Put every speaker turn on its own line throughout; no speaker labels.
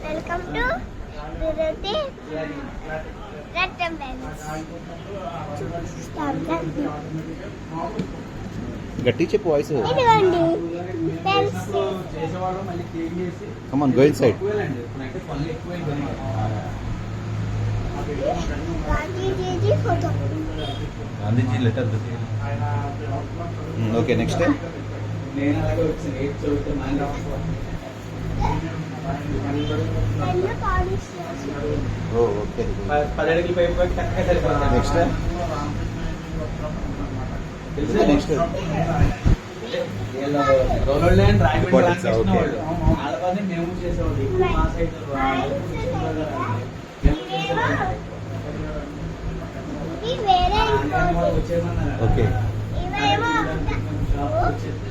Welcome to విరతి
గట్టి చెప్పు voice.
ఇదిగోండి
come on go inside.
Gandhiji photo.
Gandhiji letter. Okay next. Oh okay next. Next okay.
ఇవేమో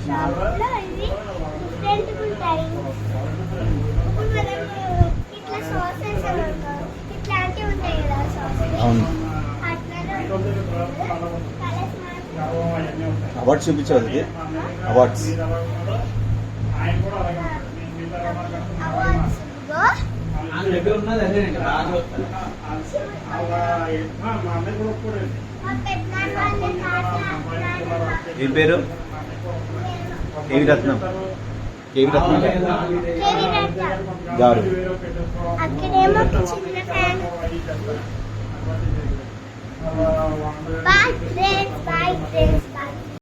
షాప్లో ఇవి డిఫరెంట్గా ఉంటాయి. ఇప్పుడు మనం ఇట్లా సాసెస్ ఇట్లాంటివి ఉంటాయి కదా సాసెస్.
అవును.
అట్లానే
అవార్డ్స్ చూపించారు. ఇది అవార్డ్స్. ఏం పేరు? కేవి రత్నం. కేవి రత్నం గారు.
అక్కడేమో చిన్న fan. Bye friends, bye friends, bye.